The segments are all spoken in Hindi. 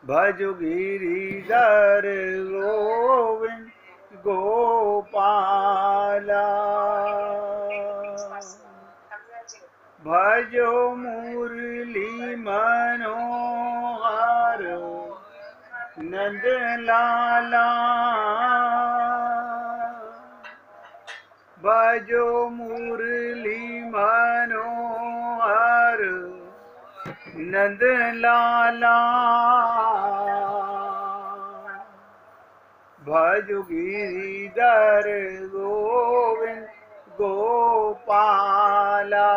भजो गिरिधर गोविंद गोपाला। भजो मुरली मनोहर नंद लाला। भजो मुरली मनोहर नंद लाला। भजो गिरिधर गोविंद गोपाला।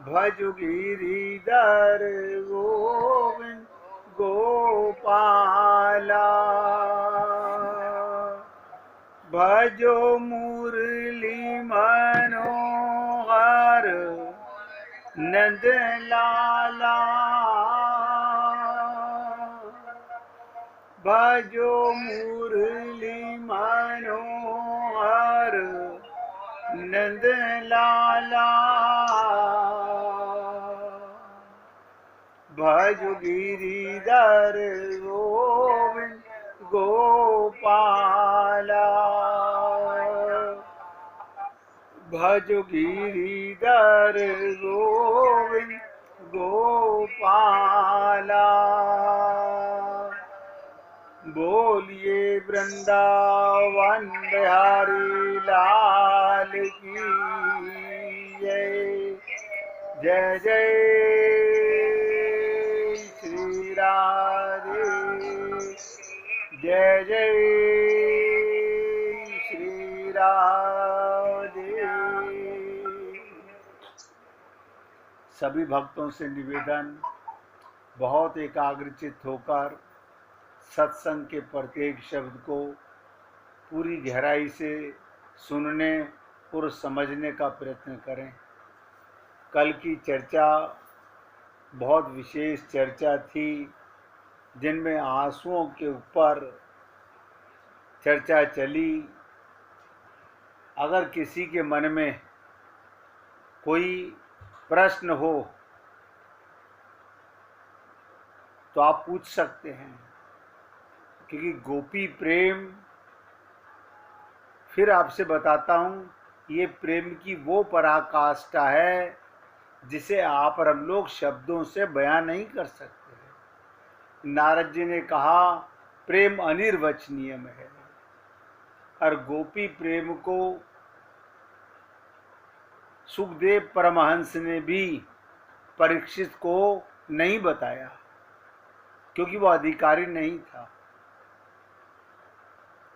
भजो गिरिधर गोविंद गोपाला। भजो मुरली मनोहर नंद लाला। भजो मुरली मनोहर नंद लाला। भजो गिरिधर गोविंद गोपाला। भजो गिरिधर गोविंद गोपाला। बोलिए वृंदावन बिहारी लाल की जय। जय जय श्री राधे। जय जय श्री राधे। सभी भक्तों से निवेदन, बहुत एकाग्रचित्त होकर सत्संग के प्रत्येक शब्द को पूरी गहराई से सुनने और समझने का प्रयत्न करें। कल की चर्चा बहुत विशेष चर्चा थी, जिनमें आंसुओं के ऊपर चर्चा चली। अगर किसी के मन में कोई प्रश्न हो तो आप पूछ सकते हैं, क्योंकि गोपी प्रेम, फिर आपसे बताता हूँ, ये प्रेम की वो पराकाष्ठा है जिसे आप और हम लोग शब्दों से बयान नहीं कर सकते। नारद जी ने कहा प्रेम अनिर्वचनीय है, और गोपी प्रेम को सुखदेव परमहंस ने भी परीक्षित को नहीं बताया, क्योंकि वो अधिकारी नहीं था।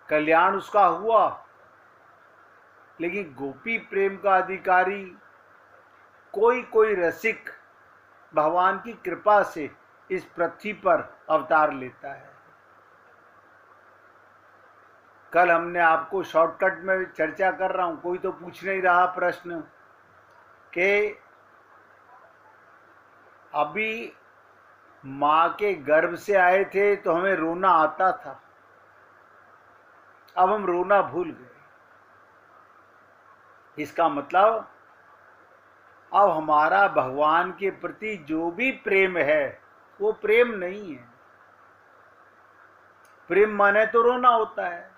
कल्याण उसका हुआ, लेकिन गोपी प्रेम का अधिकारी कोई रसिक भगवान की कृपा से इस पृथ्वी पर अवतार लेता है। कल हमने आपको शॉर्टकट में चर्चा कर रहा हूं, कोई तो पूछ नहीं रहा प्रश्न कि अभी मां के गर्भ से आए थे तो हमें रोना आता था, अब हम रोना भूल गए। इसका मतलब अब हमारा भगवान के प्रति जो भी प्रेम है वो प्रेम नहीं है। प्रेम माने तो रोना होता है।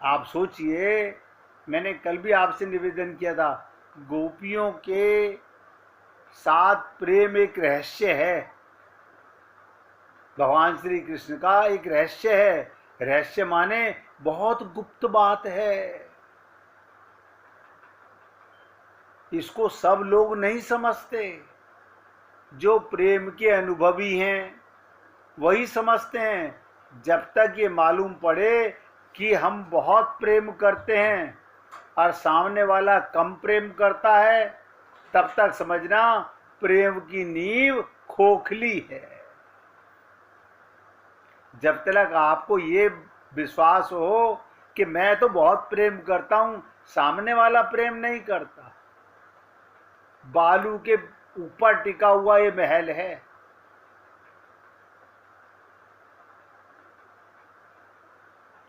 आप सोचिए, मैंने कल भी आपसे निवेदन किया था, गोपियों के साथ प्रेम एक रहस्य है, भगवान श्री कृष्ण का एक रहस्य है। रहस्य माने बहुत गुप्त बात है, इसको सब लोग नहीं समझते। जो प्रेम के अनुभवी हैं वही समझते हैं। जब तक ये मालूम पड़े कि हम बहुत प्रेम करते हैं और सामने वाला कम प्रेम करता है, तब तक समझना प्रेम की नींव खोखली है। जब तक आपको ये विश्वास हो कि मैं तो बहुत प्रेम करता हूं, सामने वाला प्रेम नहीं करता, बालू के ऊपर टिका हुआ ये महल है।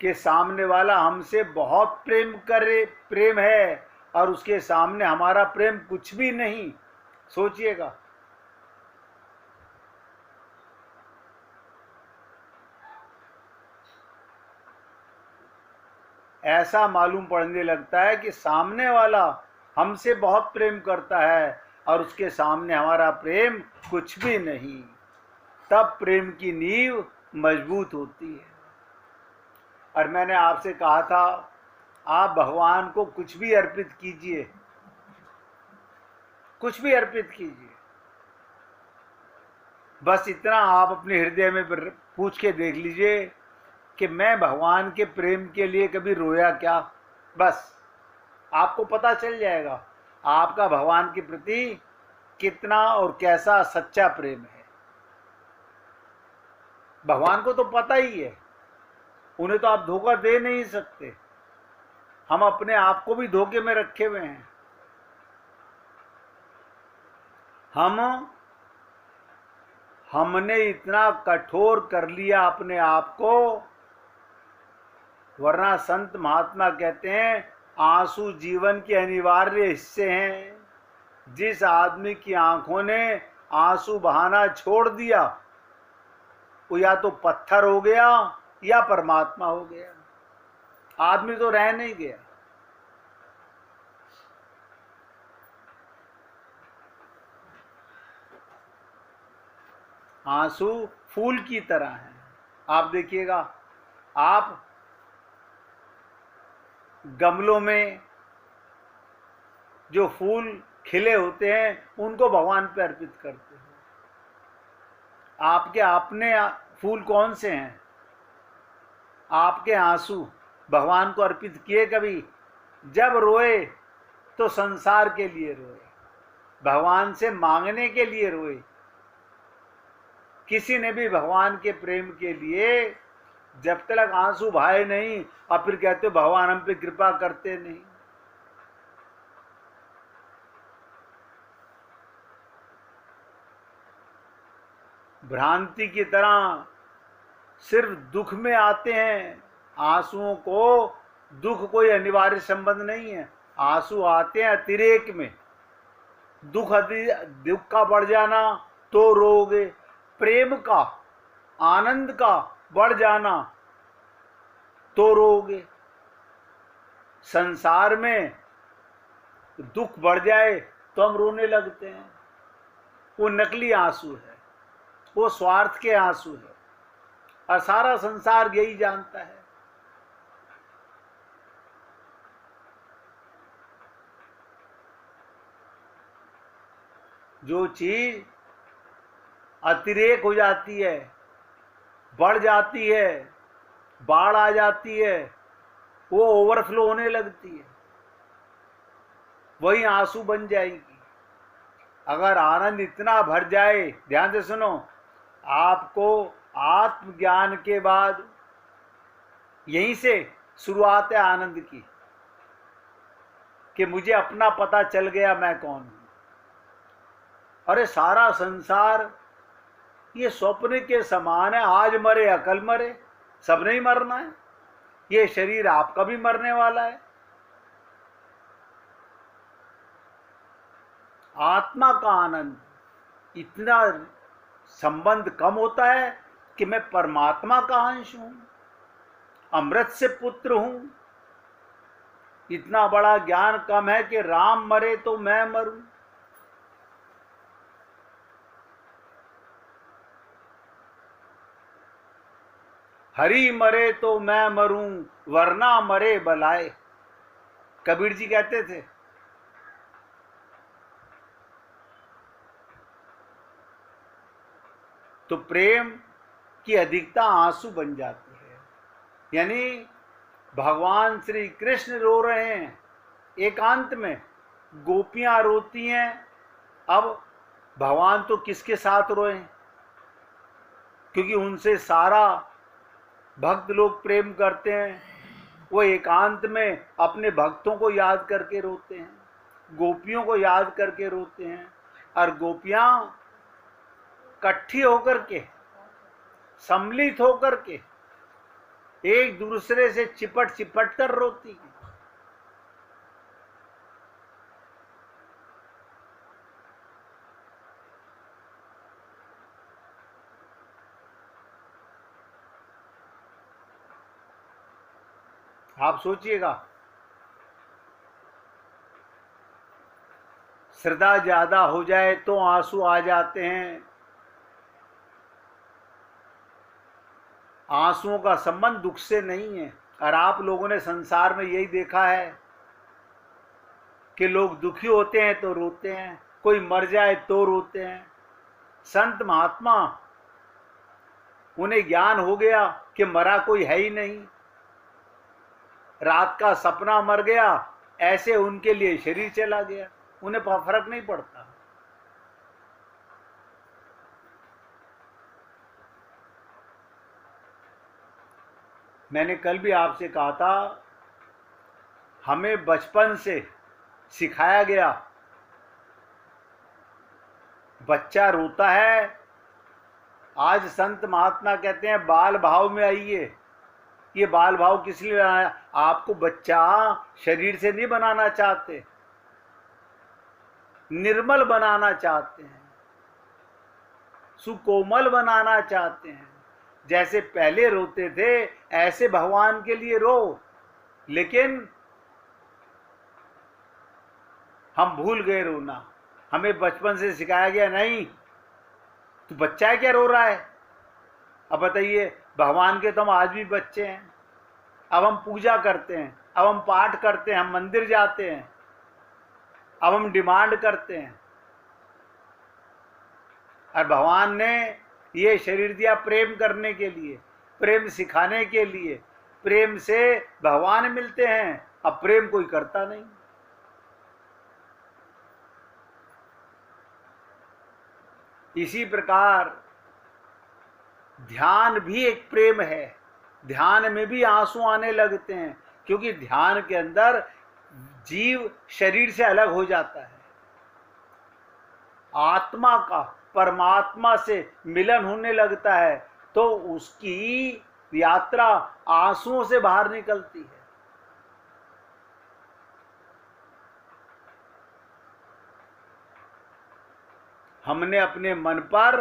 कि सामने वाला हमसे बहुत प्रेम है और उसके सामने हमारा प्रेम कुछ भी नहीं, सोचिएगा। ऐसा मालूम पड़ने लगता है कि सामने वाला हमसे बहुत प्रेम करता है और उसके सामने हमारा प्रेम कुछ भी नहीं। तब प्रेम की नींव मजबूत होती है। और मैंने आपसे कहा था, आप भगवान को कुछ भी अर्पित कीजिए, कुछ भी अर्पित कीजिए, बस इतना आप अपने हृदय में पूछ के देख लीजिए कि मैं भगवान के प्रेम के लिए कभी रोया क्या। बस आपको पता चल जाएगा आपका भगवान के प्रति कितना और कैसा सच्चा प्रेम है। भगवान को तो पता ही है, उन्हें तो आप धोखा दे नहीं सकते। हम अपने आप को भी धोखे में रखे हुए हैं। हमने इतना कठोर कर लिया अपने आप को, वरना संत महात्मा कहते हैं आंसू जीवन के अनिवार्य हिस्से हैं। जिस आदमी की आंखों ने आंसू बहाना छोड़ दिया वो या तो पत्थर हो गया या परमात्मा हो गया, आदमी तो रह नहीं गया। आंसू फूल की तरह हैं। आप देखिएगा, आप गमलों में जो फूल खिले होते हैं उनको भगवान पे अर्पित करते हैं। आपके अपने फूल कौन से हैं? आपके आंसू भगवान को अर्पित किए कभी? जब रोए तो संसार के लिए रोए, भगवान से मांगने के लिए रोए। किसी ने भी भगवान के प्रेम के लिए जब तक आंसू बहाए नहीं और फिर कहते भगवान हम पे कृपा करते नहीं। भ्रांति की तरह सिर्फ दुख में आते हैं। आंसुओं को दुख कोई अनिवार्य संबंध नहीं है। आंसू आते हैं अतिरेक में। दुख का बढ़ जाना तो रोगे, प्रेम का आनंद का बढ़ जाना तो रोगे। संसार में दुख बढ़ जाए तो हम रोने लगते हैं। वो नकली आंसू है, वो स्वार्थ के आंसू है, और सारा संसार यही जानता है। जो चीज अतिरेक हो जाती है, बढ़ जाती है, बाढ़ आ जाती है, वो ओवरफ्लो होने लगती है, वही आंसू बन जाएगी। अगर आनंद इतना भर जाए, ध्यान से सुनो, आपको आत्मज्ञान के बाद यहीं से शुरुआत है आनंद की, कि मुझे अपना पता चल गया मैं कौन हूं। अरे सारा संसार ये स्वप्न के समान है। आज मरे या कल मरे, सबने ही मरना है। ये शरीर आपका भी मरने वाला है। आत्मा का आनंद इतना संबंध कम होता है कि मैं परमात्मा का अंश हूं, अमृत से पुत्र हूं। इतना बड़ा ज्ञान कम है कि राम मरे तो मैं मरूं। हरि मरे तो मैं मरूं, वरना मरे बलाए, कबीर जी कहते थे। तो प्रेम की अधिकता आंसू बन जाती है। यानी भगवान श्री कृष्ण रो रहे हैं एकांत में, गोपियां रोती हैं। अब भगवान तो किसके साथ रोए? क्योंकि उनसे सारा भक्त लोग प्रेम करते हैं। वो एकांत में अपने भक्तों को याद करके रोते हैं, गोपियों को याद करके रोते हैं। और गोपियां इकट्ठी होकर के, सम्मिलित होकर के एक दूसरे से चिपट चिपट कर रोती हैं। आप सोचिएगा, श्रद्धा ज्यादा हो जाए तो आंसू आ जाते हैं। आंसुओं का संबंध दुख से नहीं है। और आप लोगों ने संसार में यही देखा है कि लोग दुखी होते हैं तो रोते हैं, कोई मर जाए तो रोते हैं। संत महात्मा, उन्हें ज्ञान हो गया कि मरा कोई है ही नहीं, रात का सपना मर गया, ऐसे उनके लिए शरीर चला गया, उन्हें फर्क नहीं पड़ता। मैंने कल भी आपसे कहा था, हमें बचपन से सिखाया गया, बच्चा रोता है, आज संत महात्मा कहते हैं बाल भाव में आइए। ये बाल भाव किस लिए बनाया? आपको बच्चा शरीर से नहीं बनाना चाहते, निर्मल बनाना चाहते हैं, सुकोमल बनाना चाहते हैं। जैसे पहले रोते थे ऐसे भगवान के लिए रो। लेकिन हम भूल गए रोना। हमें बचपन से सिखाया गया, नहीं तू बच्चा है क्या रो रहा है। अब बताइए, भगवान के तो हम आज भी बच्चे हैं। अब हम पूजा करते हैं, अब हम पाठ करते हैं, हम मंदिर जाते हैं, अब हम डिमांड करते हैं। और भगवान ने ये शरीर दिया प्रेम करने के लिए, प्रेम सिखाने के लिए। प्रेम से भगवान मिलते हैं, अब प्रेम कोई करता नहीं। इसी प्रकार ध्यान भी एक प्रेम है। ध्यान में भी आंसू आने लगते हैं, क्योंकि ध्यान के अंदर जीव शरीर से अलग हो जाता है। आत्मा का परमात्मा से मिलन होने लगता है, तो उसकी यात्रा आंसुओं से बाहर निकलती है। हमने अपने मन पर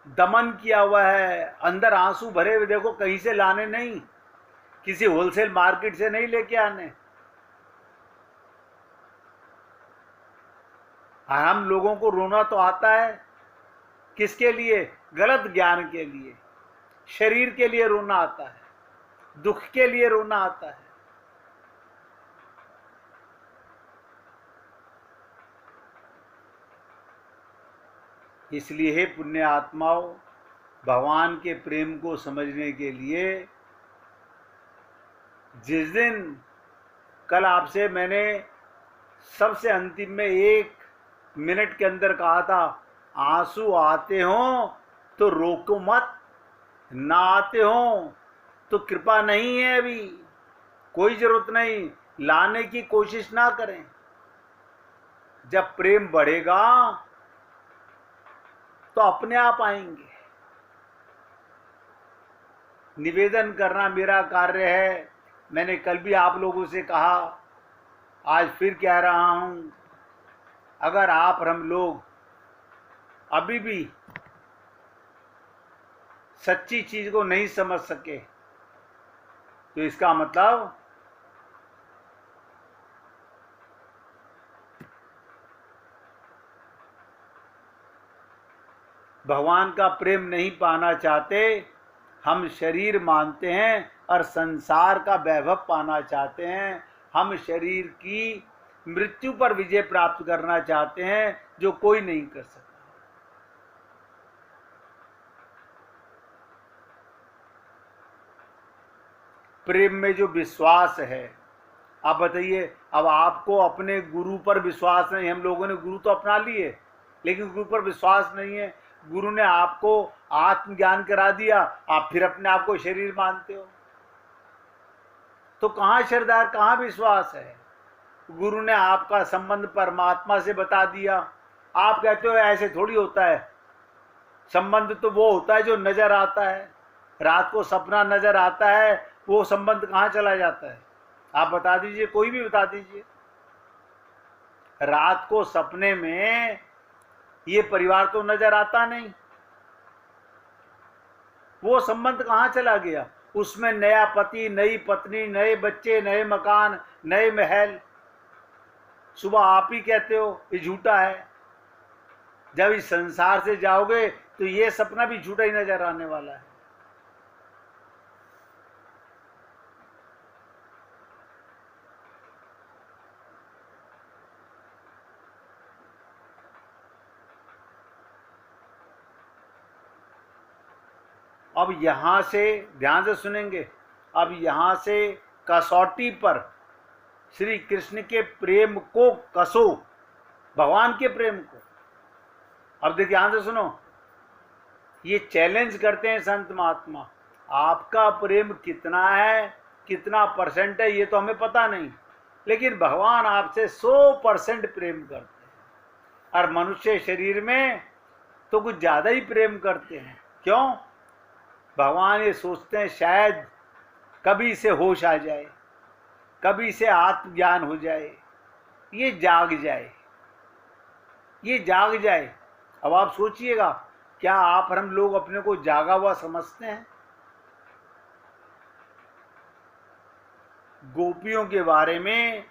दमन किया हुआ है, अंदर आंसू भरे हुए। देखो, कहीं से लाने नहीं, किसी होलसेल मार्केट से नहीं लेके आने। हम लोगों को रोना तो आता है, किसके लिए? गलत ज्ञान के लिए, शरीर के लिए रोना आता है, दुख के लिए रोना आता है। इसलिए हे पुण्य आत्माओं, भगवान के प्रेम को समझने के लिए, जिस दिन कल आपसे मैंने सबसे अंतिम में 1 मिनट के अंदर कहा था, आंसू आते हों तो रोको मत, ना आते हों तो कृपा नहीं है, अभी कोई जरूरत नहीं, लाने की कोशिश ना करें। जब प्रेम बढ़ेगा तो अपने आप आएंगे। निवेदन करना मेरा कार्य है। मैंने कल भी आप लोगों से कहा, आज फिर कह रहा हूं, अगर आप और हम लोग अभी भी सच्ची चीज को नहीं समझ सके, तो इसका मतलब भगवान का प्रेम नहीं पाना चाहते, हम शरीर मानते हैं और संसार का वैभव पाना चाहते हैं। हम शरीर की मृत्यु पर विजय प्राप्त करना चाहते हैं, जो कोई नहीं कर सकता। प्रेम में जो विश्वास है, आप बताइए, अब आपको अपने गुरु पर विश्वास नहीं। हम लोगों ने गुरु तो अपना लिए, लेकिन गुरु पर विश्वास नहीं है। गुरु ने आपको आत्मज्ञान करा दिया, आप फिर अपने आप को शरीर मानते हो, तो कहाँ श्रद्धा, कहाँ विश्वास है? गुरु ने आपका संबंध परमात्मा से बता दिया, आप कहते हो ऐसे थोड़ी होता है। संबंध तो वो होता है जो नजर आता है। रात को सपना नजर आता है, वो संबंध कहाँ चला जाता है? आप बता दीजिए, कोई भी बता दीजिए। रात को सपने में ये परिवार तो नजर आता नहीं, वो संबंध कहाँ चला गया? उसमें नया पति, नई पत्नी, नए बच्चे, नए मकान, नए महल। सुबह आप ही कहते हो ये झूठा है। जब इस संसार से जाओगे तो ये सपना भी झूठा ही नजर आने वाला है। अब यहां से ध्यान से सुनेंगे, अब यहां से कसौटी पर श्री कृष्ण के प्रेम को कसो, भगवान के प्रेम को। अब देखिए ध्यान से सुनो, ये चैलेंज करते हैं संत महात्मा, आपका प्रेम कितना है, कितना परसेंट है ये तो हमें पता नहीं, लेकिन भगवान आपसे 100% प्रेम करते हैं। और मनुष्य शरीर में तो कुछ ज्यादा ही प्रेम करते हैं। क्यों? भगवान ये सोचते हैं शायद कभी इसे होश आ जाए, कभी इसे आत्मज्ञान हो जाए, ये जाग जाए, ये जाग जाए। अब आप सोचिएगा, क्या आप और हम लोग अपने को जागा हुआ समझते हैं? गोपियों के बारे में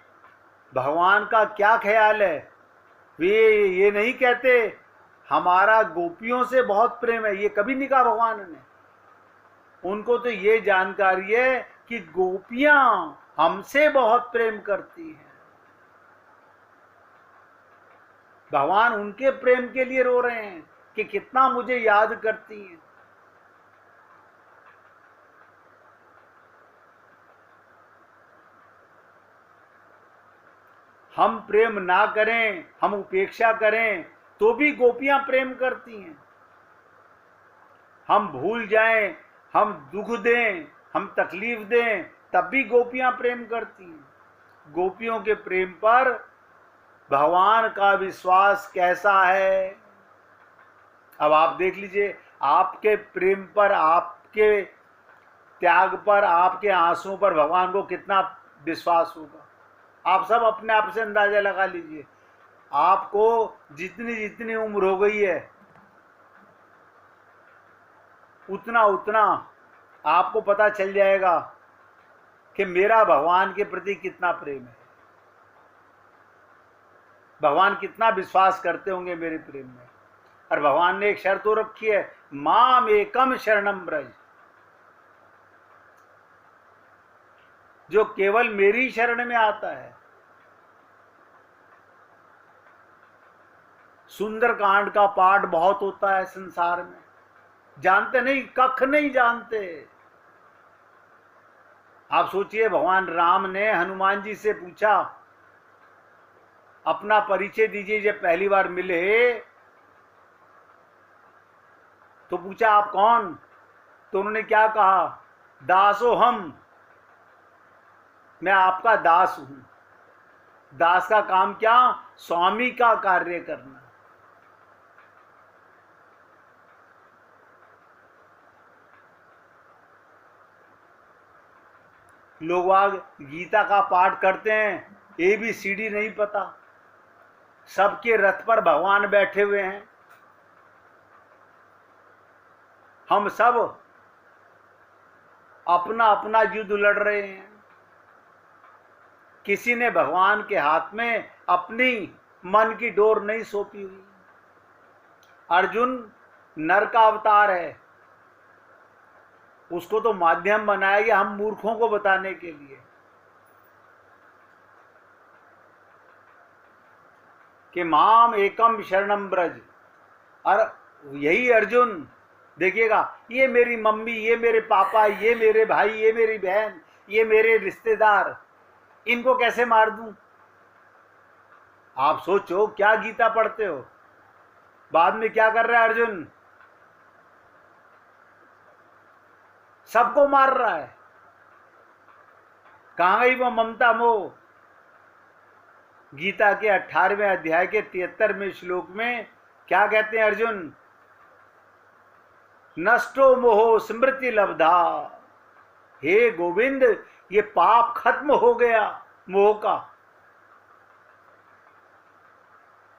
भगवान का क्या ख्याल है? वे ये नहीं कहते हमारा गोपियों से बहुत प्रेम है, ये कभी नहीं कहा भगवान ने। उनको तो ये जानकारी है कि गोपियां हमसे बहुत प्रेम करती हैं। भगवान उनके प्रेम के लिए रो रहे हैं कि कितना मुझे याद करती हैं। हम प्रेम ना करें, हम उपेक्षा करें तो भी गोपियां प्रेम करती हैं। हम भूल जाएं, हम दुख दें, हम तकलीफ दें, तब भी गोपियां प्रेम करती हैं। गोपियों के प्रेम पर भगवान का विश्वास कैसा है? अब आप देख लीजिए, आपके प्रेम पर, आपके त्याग पर, आपके आंसुओं पर भगवान को कितना विश्वास होगा। आप सब अपने आप से अंदाजा लगा लीजिए। आपको जितनी जितनी उम्र हो गई है उतना उतना आपको पता चल जाएगा कि मेरा भगवान के प्रति कितना प्रेम है, भगवान कितना विश्वास करते होंगे मेरे प्रेम में। और भगवान ने एक शर्त तो रखी है, माम एकम शरणम ब्रज, जो केवल मेरी शरण में आता है। सुंदर कांड का पाठ बहुत होता है संसार में, जानते नहीं, कख नहीं जानते। आप सोचिए, भगवान राम ने हनुमान जी से पूछा, अपना परिचय दीजिए। जब पहली बार मिले तो पूछा आप कौन? तो उन्होंने क्या कहा? दासो हम, मैं आपका दास हूं। दास का काम क्या? स्वामी का कार्य करना। लोग आज गीता का पाठ करते हैं, ABCD नहीं पता। सबके रथ पर भगवान बैठे हुए हैं। हम सब अपना अपना युद्ध लड़ रहे हैं। किसी ने भगवान के हाथ में अपनी मन की डोर नहीं सौंपी हुई। अर्जुन नर का अवतार है, उसको तो माध्यम बनाया गया हम मूर्खों को बताने के लिए कि माम एकम शरणम ब्रज। और यही अर्जुन देखिएगा, ये मेरी मम्मी, ये मेरे पापा, ये मेरे भाई, ये मेरी बहन, ये मेरे रिश्तेदार, इनको कैसे मार दूं? आप सोचो, क्या गीता पढ़ते हो, बाद में क्या कर रहा है अर्जुन? सबको मार रहा है। कहां गई वो ममता मोह? गीता के 18वें अध्याय के 73वें श्लोक में क्या कहते हैं अर्जुन? नष्टो मोहो स्मृति लब्धा। हे गोविंद, ये पाप खत्म हो गया मोह का।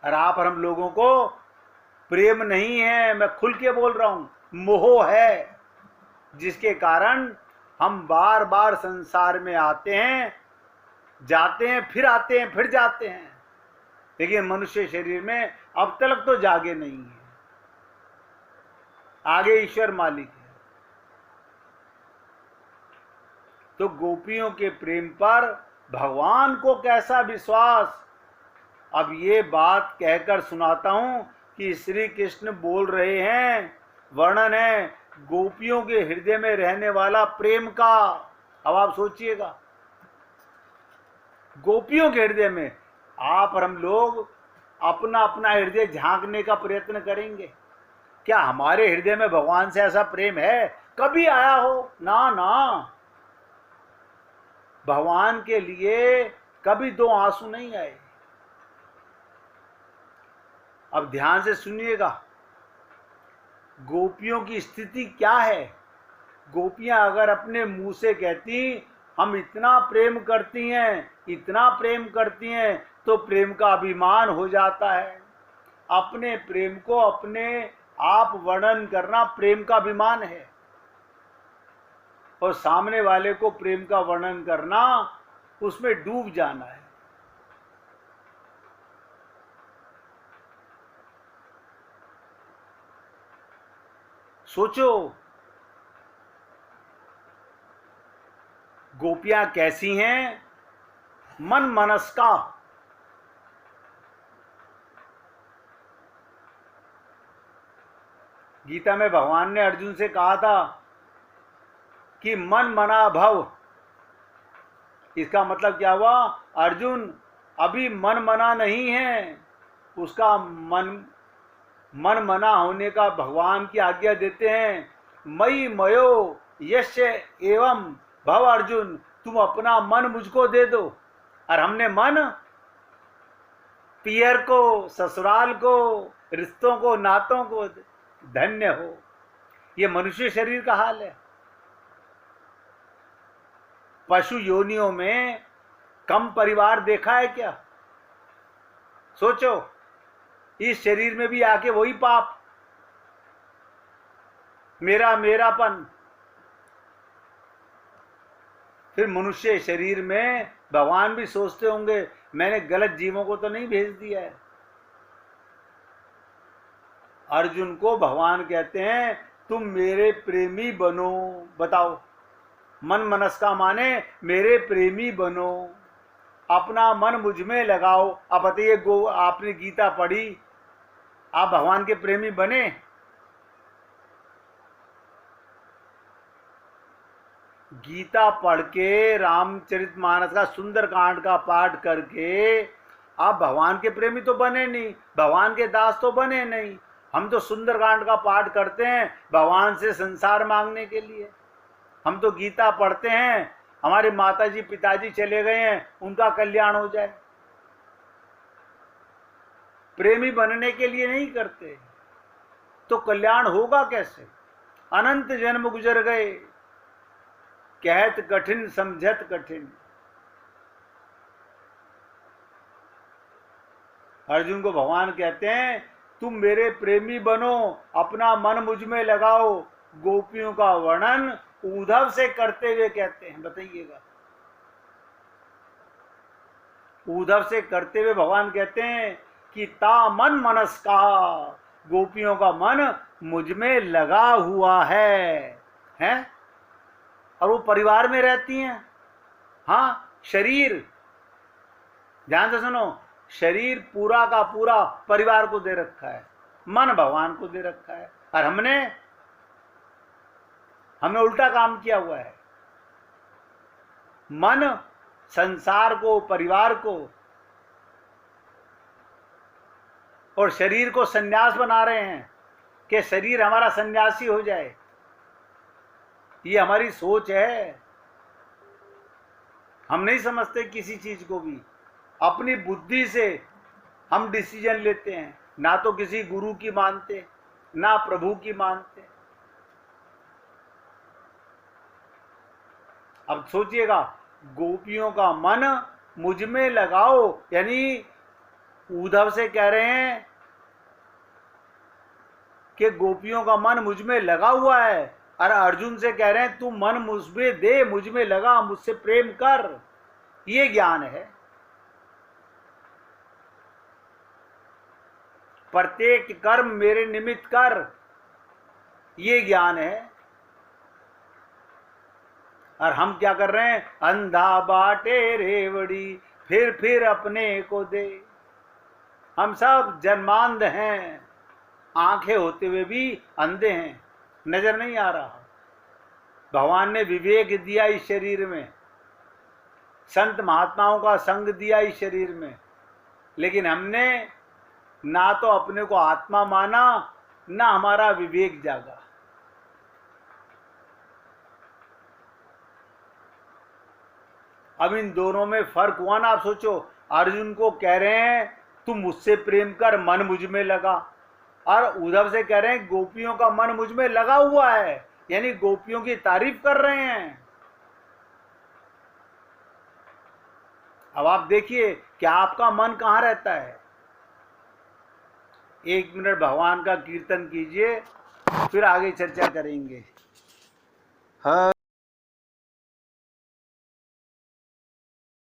और आप और हम लोगों को प्रेम नहीं है, मैं खुल के बोल रहा हूं, मोह है, जिसके कारण हम बार बार संसार में आते हैं, जाते हैं, फिर आते हैं, फिर जाते हैं, लेकिन मनुष्य शरीर में अब तक तो जागे नहीं है। आगे ईश्वर मालिक है। तो गोपियों के प्रेम पर भगवान को कैसा विश्वास। अब ये बात कहकर सुनाता हूं कि श्री कृष्ण बोल रहे हैं, वर्णन है गोपियों के हृदय में रहने वाला प्रेम का। अब आप सोचिएगा, गोपियों के हृदय में आप और हम लोग अपना अपना हृदय झांकने का प्रयत्न करेंगे। क्या हमारे हृदय में भगवान से ऐसा प्रेम है? कभी आया हो? ना ना। भगवान के लिए कभी दो आंसू नहीं आए। अब ध्यान से सुनिएगा, गोपियों की स्थिति क्या है। गोपियां अगर अपने मुंह से कहती हम इतना प्रेम करती हैं, इतना प्रेम करती हैं, तो प्रेम का अभिमान हो जाता है। अपने प्रेम को अपने आप वर्णन करना प्रेम का अभिमान है, और सामने वाले को प्रेम का वर्णन करना उसमें डूब जाना है। सोचो, गोपियां कैसी हैं? मन मनस्का। गीता में भगवान ने अर्जुन से कहा था कि मन मना भव। इसका मतलब क्या हुआ? अर्जुन अभी मन मना नहीं है, उसका मन मना होने का भगवान की आज्ञा देते हैं। मई मयो यश्य एवं भव अर्जुन, तुम अपना मन मुझको दे दो। और हमने मन पियर को, ससुराल को, रिश्तों को, नातों को। धन्य हो। ये मनुष्य शरीर का हाल है। पशु योनियों में कम परिवार देखा है क्या? सोचो, इस शरीर में भी आके वही पाप, मेरा मेरापन। फिर मनुष्य शरीर में भगवान भी सोचते होंगे मैंने गलत जीवों को तो नहीं भेज दिया है। अर्जुन को भगवान कहते हैं तुम मेरे प्रेमी बनो। बताओ, मन मनस्का माने मेरे प्रेमी बनो, अपना मन मुझ में लगाओ। अब बताइए, आपने गीता पढ़ी, आप भगवान के प्रेमी बने? गीता पढ़ के, रामचरितमानस का सुंदर कांड का पाठ करके आप भगवान के प्रेमी तो बने नहीं, भगवान के दास तो बने नहीं। हम तो सुंदर कांड का पाठ करते हैं भगवान से संसार मांगने के लिए। हम तो गीता पढ़ते हैं हमारे माताजी पिताजी चले गए हैं, उनका कल्याण हो जाए। प्रेमी बनने के लिए नहीं करते, तो कल्याण होगा कैसे? अनंत जन्म गुजर गए, कहत कठिन समझत कठिन। अर्जुन को भगवान कहते हैं तुम मेरे प्रेमी बनो, अपना मन मुझ में लगाओ। गोपियों का वर्णन उद्धव से करते हुए कहते हैं। बताइएगा, उद्धव से करते हुए भगवान कहते हैं कि ता मन मनस्का, गोपियों का मन मुझ में लगा हुआ है, और वो परिवार में रहती हैं। हाँ, शरीर, ध्यान से सुनो, शरीर पूरा का पूरा परिवार को दे रखा है, मन भगवान को दे रखा है, और हमने उल्टा काम किया हुआ है। मन संसार को, परिवार को, और शरीर को सन्यास बना रहे हैं कि शरीर हमारा सन्यासी हो जाए। ये हमारी सोच है। हम नहीं समझते किसी चीज को भी, अपनी बुद्धि से हम डिसीजन लेते हैं, ना तो किसी गुरु की मानते, ना प्रभु की मानते। अब सोचिएगा, गोपियों का मन मुझ में लगाओ, यानी उद्धव से कह रहे हैं कि गोपियों का मन मुझ में लगा हुआ है, और अर्जुन से कह रहे हैं तू मन मुझमें दे, मुझ में लगा, मुझसे प्रेम कर। ये ज्ञान है। प्रत्येक कर्म मेरे निमित्त कर, ये ज्ञान है। और हम क्या कर रहे हैं? अंधा बाटे रेवड़ी, फिर अपने को दे। हम सब जन्मांध हैं, आंखें होते हुए भी अंधे हैं, नजर नहीं आ रहा। भगवान ने विवेक दिया इस शरीर में, संत महात्माओं का संग दिया इस शरीर में, लेकिन हमने ना तो अपने को आत्मा माना, ना हमारा विवेक जागा। अब इन दोनों में फर्क हुआ ना। आप सोचो, अर्जुन को कह रहे हैं तू मुझसे प्रेम कर, मन मुझ में लगा, और उद्धव से कह रहे हैं गोपियों का मन मुझ में लगा हुआ है, यानी गोपियों की तारीफ कर रहे हैं। अब आप देखिए कि आपका मन कहाँ रहता है। 1 मिनट भगवान का कीर्तन कीजिए, फिर आगे चर्चा करेंगे। हाँ।